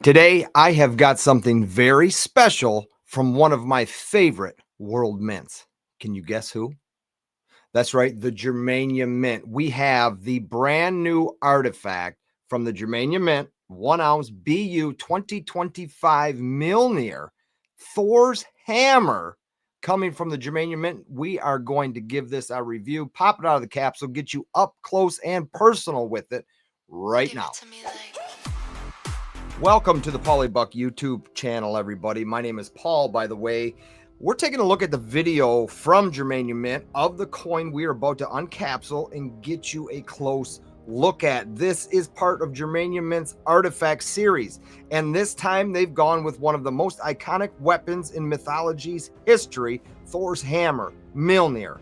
Today, I have got something very special from one of my favorite world mints. Can you guess who? That's right, the Germania Mint. We have the brand new artifact from the Germania Mint, 1 ounce BU 2025 Mjölnir, Thor's hammer, coming from the Germania Mint. We are going to give this a review, pop it out of the capsule, get you up close and personal with it right now. Welcome to the Pauly Buck YouTube channel, everybody. My name is Paul, by the way. We're taking a look at the video from Germania Mint of the coin we are about to uncapsule and get you a close look at. This is part of Germania Mint's artifact series, and this time they've gone with one of the most iconic weapons in mythology's history, Thor's hammer, Mjölnir.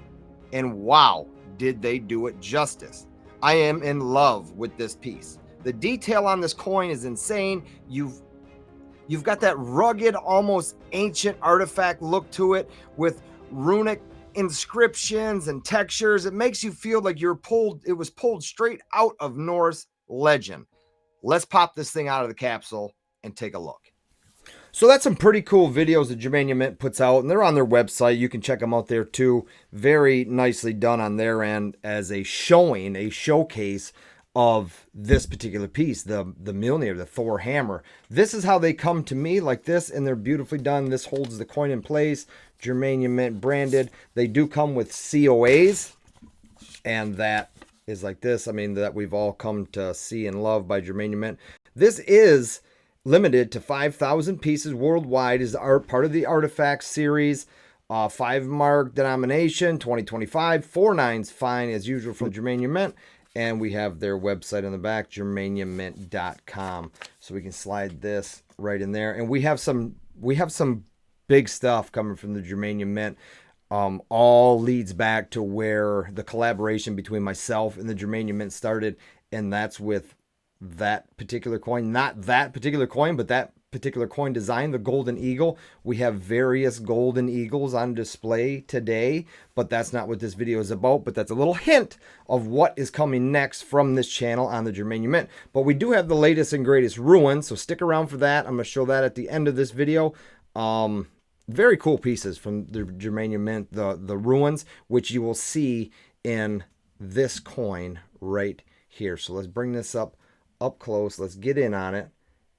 And wow, did they do it justice. I am in love with this piece. The detail on this coin is insane. You've got that rugged, almost ancient artifact look to it with runic inscriptions and textures. It makes you feel like it was pulled straight out of Norse legend. Let's pop this thing out of the capsule and take a look. So that's some pretty cool videos that Germania Mint puts out, and they're on their website. You can check them out there too. Very nicely done on their end as a showcase of this particular piece, the Mjölnir, the Thor hammer. This is how they come to me, like this, and they're beautifully done. This holds the coin in place, Germania Mint branded. They do come with COAs, and that is like this. I mean, that we've all come to see and love by Germania Mint. This is limited to 5,000 pieces worldwide. Is part of the artifact series. 5 mark denomination, 2025, 4.9s fine as usual from Germania Mint. And we have their website on the back, germaniamint.com. So we can slide this right in there. And we have some big stuff coming from the Germania Mint. All leads back to where the collaboration between myself and the Germania Mint started. And that's with that particular coin. Not that particular coin, but that particular coin design, the golden eagle. We have various golden eagles on display today, but that's not what this video is about. But that's a little hint of what is coming next from this channel on the Germania Mint. But we do have the latest and greatest ruins, so stick around for that. I'm going to show that at the end of this video. Very cool pieces from the Germania Mint, the ruins, which you will see in this coin right here. So let's bring this up close. Let's get in on it.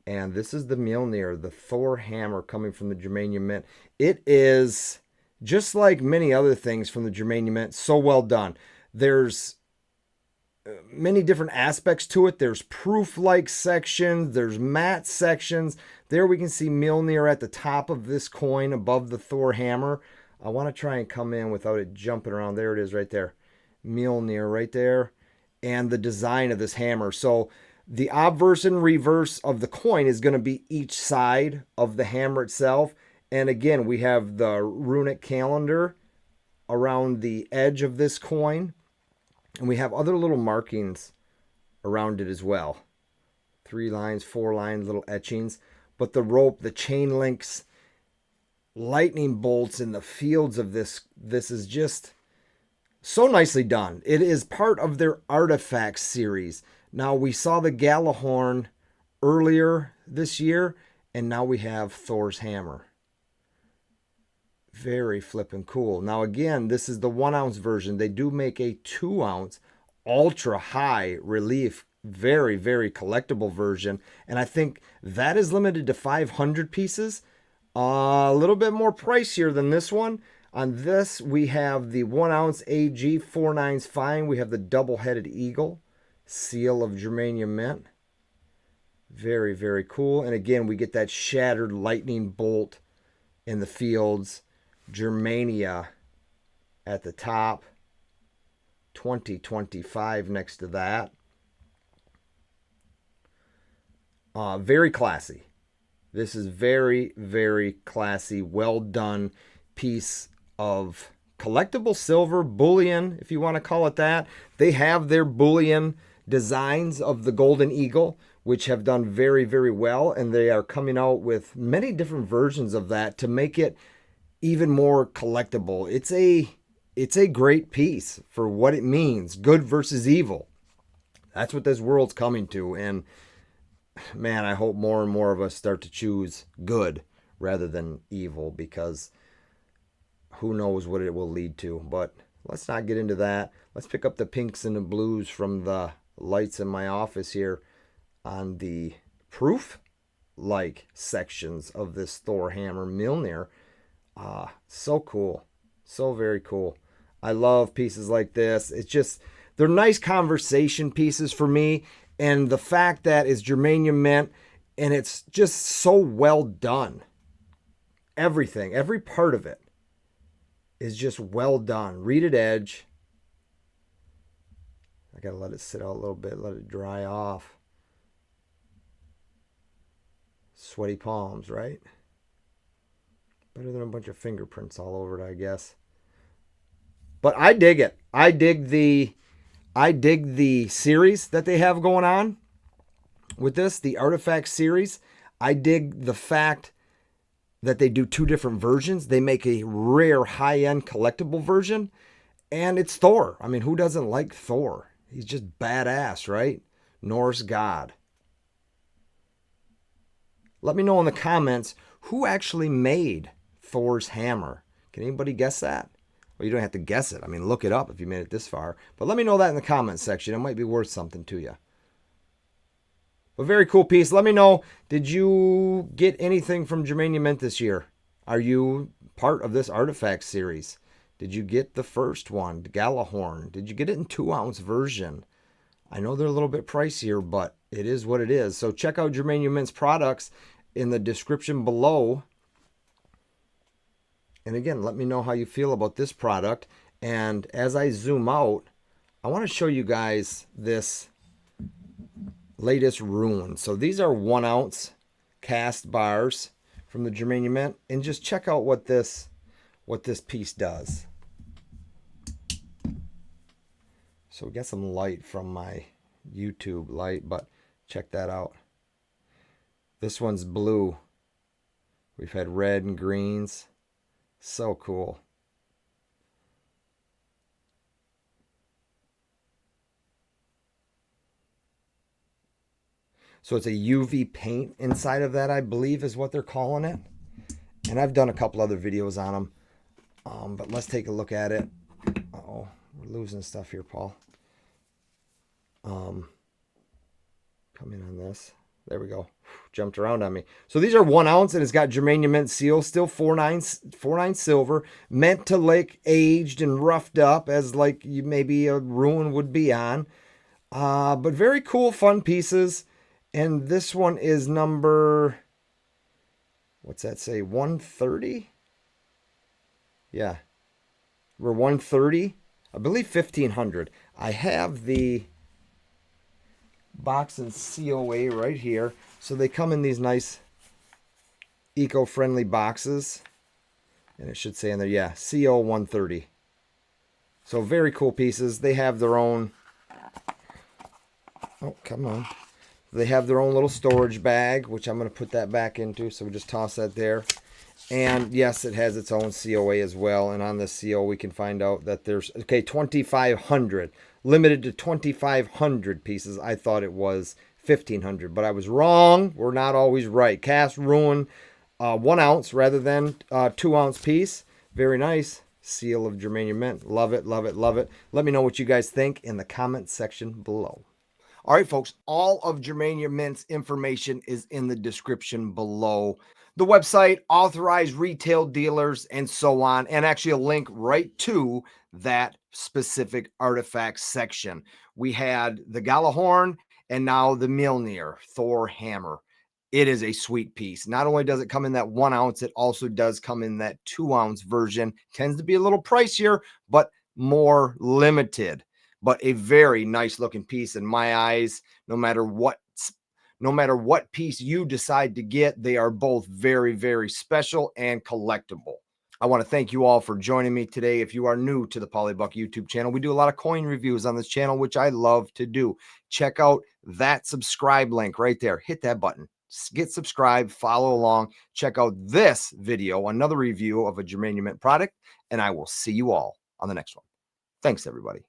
And this is the Mjölnir, the Thor hammer coming from the Germania Mint. It is, just like many other things from the Germania Mint, so well done. There's many different aspects to it. There's proof-like sections. There's matte sections. There we can see Mjölnir at the top of this coin above the Thor hammer. I want to try and come in without it jumping around. There it is right there. Mjölnir right there. And the design of this hammer. So the obverse and reverse of the coin is going to be each side of the hammer itself. And again, we have the runic calendar around the edge of this coin. And we have other little markings around it as well. 3 lines, 4 lines, little etchings. But the rope, the chain links, lightning bolts in the fields of this is just so nicely done. It is part of their artifact series. Now, we saw the Gjallarhorn earlier this year, and now we have Thor's hammer. Very flippin' cool. Now, again, this is the 1 ounce version. They do make a 2 ounce ultra high relief, very, very collectible version. And I think that is limited to 500 pieces. A little bit more pricier than this one. On this, we have the 1 ounce AG 4.9s fine. We have the double-headed eagle. Seal of Germania Mint. Very, very cool. And again, we get that shattered lightning bolt in the fields. Germania at the top. 2025 next to that. Very classy. This is very, very classy, well done piece of collectible silver, bullion, if you want to call it that. They have their bullion designs of the golden eagle, which have done very, very well, and they are coming out with many different versions of that to make it even more collectible. It's a great piece for what it means, good versus evil. That's what this world's coming to, and man, I hope more and more of us start to choose good rather than evil, because who knows what it will lead to. But let's not get into that. Let's pick up the pinks and the blues from the lights in my office here on the proof like sections of this Thor hammer Mjölnir. So cool. So very cool. I love pieces like this. It's just, they're nice conversation pieces for me. And the fact that it's Germania Mint and it's just so well done. Everything, every part of it is just well done. Reeded edge. I gotta let it sit out a little bit, let it dry off. Sweaty palms, right? Better than a bunch of fingerprints all over it, I guess. But I dig it. I dig the series that they have going on with this, the artifact series. I dig the fact that they do two different versions. They make a rare high-end collectible version, and it's Thor. I mean, who doesn't like Thor? He's just badass, right? Norse god. Let me know in the comments who actually made Thor's hammer. Can anybody guess that? Well, you don't have to guess it. I mean, look it up if you made it this far. But let me know that in the comments section. It might be worth something to you. But very cool piece. Let me know, did you get anything from Germania Mint this year? Are you part of this artifact series? Did you get the first one, the Galahorn? Did you get it in 2-ounce version? I know they're a little bit pricier, but it is what it is. So check out Germania Mint's products in the description below. And again, let me know how you feel about this product. And as I zoom out, I want to show you guys this latest rune. So these are 1-ounce cast bars from the Germania Mint. And just check out what this piece does. So we got some light from my YouTube light, but check that out. This one's blue. We've had red and greens. So cool. So it's a UV paint inside of that, I believe is what they're calling it. And I've done a couple other videos on them. But let's take a look at it. Uh-oh, we're losing stuff here, Paul. Come in on this. There we go. Jumped around on me. So these are 1 ounce, and it's got Germania Mint seal, still 49 silver, meant to like aged and roughed up as like you maybe a ruin would be on. But very cool, fun pieces. And this one is number, what's that say? 130? Yeah. We're 130. I believe 1500. I have the box and COA right here. So they come in these nice eco-friendly boxes. And it should say in there, yeah, CO 130. So very cool pieces. They have their own, oh, come on. They have their own little storage bag, which I'm going to put that back into. So we just toss that there. And yes, it has its own COA as well. And on this CO, we can find out that there's, okay, 2,500. Limited to 2,500 pieces. I thought it was 1,500, but I was wrong. We're not always right. Cast ruin, 1 ounce rather than 2 ounce piece. Very nice. Seal of Germania Mint. Love it, love it, love it. Let me know what you guys think in the comment section below. All right, folks, all of Germania Mint's information is in the description below. The website, authorized retail dealers, and so on, and actually a link right to that specific artifact section. We had the Galahorn and now the Mjölnir Thor hammer. It is a sweet piece. Not only does it come in that 1 ounce, it also does come in that 2 ounce version. Tends to be a little pricier, but more limited. But a very nice looking piece in my eyes. No matter what piece you decide to get, they are both very, very special and collectible. I want to thank you all for joining me today. If you are new to the Pauly YouTube channel, we do a lot of coin reviews on this channel, which I love to do. Check out that subscribe link right there. Hit that button. Get subscribed, follow along. Check out this video, another review of a Germania Mint product, and I will see you all on the next one. Thanks, everybody.